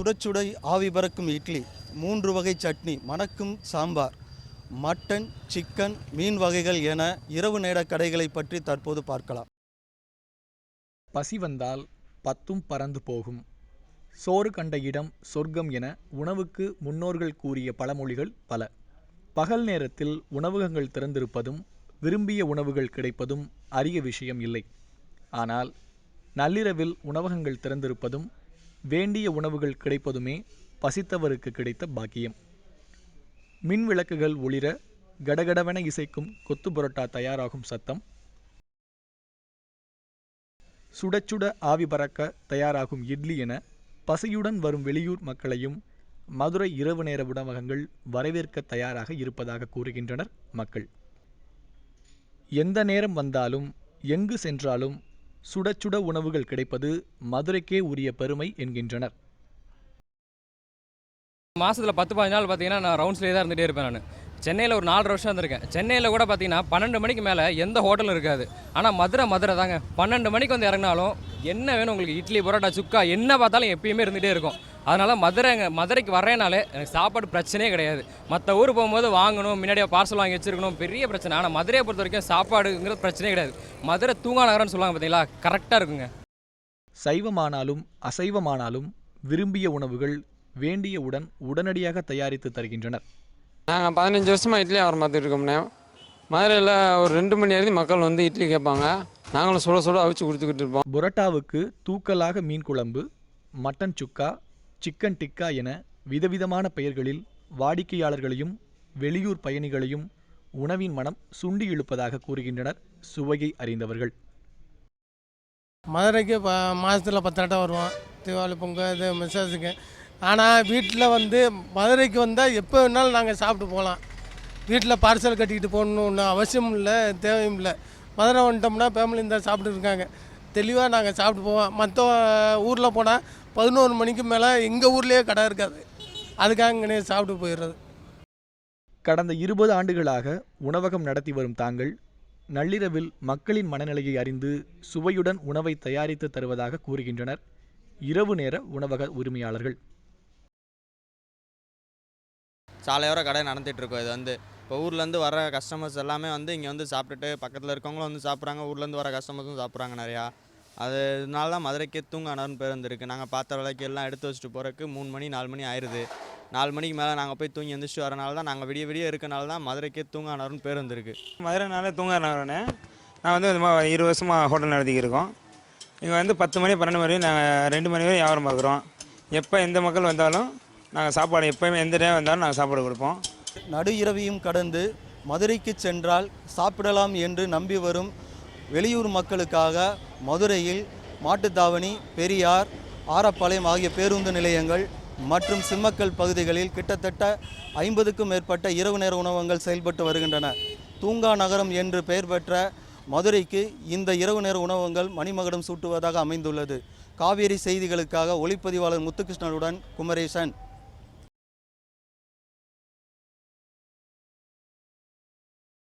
சுட சுட ஆவி பறக்கும் இட்லி, 3 வகை சட்னி, மணக்கும் சாம்பார், மட்டன், சிக்கன், மீன் வகைகள் என இரவு நேர கடைகளை பற்றி தற்போது பார்க்கலாம். பசி வந்தால் பத்தும் பறந்து போகும். சோறு கண்ட இடம் சொர்க்கம் என உணவுக்கு முன்னோர்கள் கூறிய பழமொழிகள் பல. பகல் நேரத்தில் உணவகங்கள் திறந்திருப்பதும் விரும்பிய உணவுகள் கிடைப்பதும் அரிய விஷயம் இல்லை. ஆனால் நள்ளிரவில் உணவகங்கள் திறந்திருப்பதும் வேண்டிய உணவுகள் கிடைப்பதுமே பசித்தவருக்கு கிடைத்த பாக்கியம். மின் விளக்குகள் ஒளிர கடகடவென இசைக்கும் கொத்து புரோட்டா தயாராகும் சத்தம், சுட சுட ஆவி பறக்க தயாராகும் இட்லி என பசியுடன் வரும் வெளியூர் மக்களையும் மதுரை இரவு நேர உணவகங்கள் வரவேற்க தயாராக இருப்பதாக கூறுகின்றனர் மக்கள். எந்த நேரம் வந்தாலும் எங்கு சென்றாலும் சுட சுட உணவுகள் கிடைப்பது மதுரைக்கே உரிய பெருமை என்கின்றனர். மாதத்தில் 10-15 நாள் பார்த்தீங்கன்னா நான் ரவுண்ட்ஸ்லேயே தான் இருந்துகிட்டே இருப்பேன். நான் சென்னையில் ஒரு 4 வருஷம் இருந்திருக்கேன். சென்னையில் கூட பார்த்தீங்கன்னா 12 மணிக்கு மேலே எந்த ஹோட்டலும் இருக்காது. ஆனால் மதுரை தாங்க. 12 மணிக்கு வந்து இறங்கினாலும் என்ன வேணும் உங்களுக்கு, இட்லி, பரோட்டா, சுக்கா என்ன பார்த்தாலும் எப்பயுமே இருந்துகிட்டே இருக்கும். அதனால் மதுரைக்கு வரேனாலே எனக்கு சாப்பாடு பிரச்சனையே கிடையாது. மற்ற ஊர் போகும்போது வாங்கணும், முன்னாடியே பார்சல் வாங்கி வச்சுருக்கணும், பெரிய பிரச்சனை. ஆனால் மதுரையை பொறுத்த வரைக்கும் சாப்பாடுங்கிறது பிரச்சனையே கிடையாது. மதுரை தூங்கா நகரம்னு சொல்லுவாங்க பார்த்தீங்களா, கரெக்டாக இருக்குங்க. சைவமானாலும் அசைவமானாலும் விரும்பிய உணவுகள் வேண்டியவுடன் உடனடியாக தயாரித்து தருகின்றனர். நாங்கள் 15 வருஷமாக இட்லி வியாபாரம் பார்த்துட்டு இருக்கோம்னே. மதுரையில் ஒரு 2 மணி நேரத்துக்கு மக்கள் வந்து இட்லி கேட்பாங்க. நாங்களும் சுட சுட அவிச்சு கொடுத்துக்கிட்டு இருப்போம். புரோட்டாவுக்கு தூக்கலாக மீன் குழம்பு, மட்டன் சுக்கா, சிக்கன் டிக்கா என விதவிதமான பெயர்களில் வாடிக்கையாளர்களையும் வெளியூர் பயணிகளையும் உணவின் மனம் சுண்டி இழுப்பதாக கூறுகின்றனர் சுவையை அறிந்தவர்கள். மதுரைக்கு மாதத்தில் 10 ஆட்டம் வருவோம், தீபாவளி, பொங்கல், இது மெசேஜுக்கு. ஆனால் வீட்டில் வந்து மதுரைக்கு வந்தால் எப்போ வேணாலும் நாங்கள் சாப்பிட்டு போகலாம். வீட்டில் பார்சல் கட்டிக்கிட்டு போகணுன்னு அவசியமும் இல்லை, தேவையும் இல்லை. மதுரை வந்துட்டோம்னா ஃபேமிலி இருந்தால் சாப்பிட்டு இருக்காங்க. தெளிவாக நாங்கள் சாப்பிட்டு போவோம். மற்ற ஊரில் போனால் 11 மணிக்கு மேலே எங்கள் ஊர்லேயே கடை இருக்காது. அதுக்காக இங்கே சாப்பிட்டு போயிடுறது. கடந்த 20 ஆண்டுகளாக உணவகம் நடத்தி வரும் தாங்கள் நள்ளிரவில் மக்களின் மனநிலையை அறிந்து சுவையுடன் உணவை தயாரித்து தருவதாக கூறுகின்றனர் இரவு நேர உணவக உரிமையாளர்கள். சாலையோர கடை நடந்துகிட்ருக்கோம். இது வந்து இப்போ ஊர்லேருந்து வர கஸ்டமர்ஸ் எல்லாமே வந்து இங்கே வந்து சாப்பிட்டுட்டு பக்கத்தில் இருக்கவங்களும் வந்து சாப்பிட்றாங்க, ஊர்லேருந்து வர கஸ்டமர்ஸும் சாப்பிட்றாங்க நிறையா. அதனால தான் மதுரைக்கே தூங்கானர்னு பேர் வந்துருக்கு. நாங்கள் பார்த்த விலைக்கு எல்லாம் எடுத்து வச்சுட்டு போகிறதுக்கு 3 மணி 4 மணி ஆயிடுது. 4 மணிக்கு மேலே நாங்கள் போய் தூங்கி எழுந்திரிச்சிட்டு வரனால தான், நாங்கள் விடிய இருக்கனால தான் மதுரைக்கே தூங்கானர்னு பேர் வந்துருக்கு. மதுரைனாலே தூங்கானவரனே. நான் வந்து 20 வருஷமாக ஹோட்டல் நடத்திக்கிருக்கோம். இங்கே வந்து 10 மணி 12 மணி நாங்கள் 2 மணி வரை வியாபாரம் பார்க்குறோம். எப்போ எந்த மக்கள் வந்தாலும் நாங்கள் சாப்பாடு, எப்போயுமே எந்த டைம் வந்தாலும் நாங்கள் சாப்பாடு கொடுப்போம். நடு இரவையும் கடந்து மதுரைக்கு சென்றால் சாப்பிடலாம் என்று நம்பி வரும் வெளியூர் மக்களுக்காக மதுரையில் மாட்டுத்தாவணி, பெரியார், ஆரப்பாளையம் ஆகிய பேருந்து நிலையங்கள் மற்றும் சிம்மக்கல் பகுதிகளில் கிட்டத்தட்ட 50க்கும் மேற்பட்ட இரவு நேர உணவகங்கள் செயல்பட்டு வருகின்றன. தூங்கா நகரம் என்று பெயர் பெற்ற மதுரைக்கு இந்த இரவு நேர உணவகங்கள் மணிமகுடம் சூட்டுவதாக அமைந்துள்ளது. காவேரி செய்திகளுக்காக ஒளிப்பதிவாளர் முத்துகிருஷ்ணனுடன் குமரேசன்.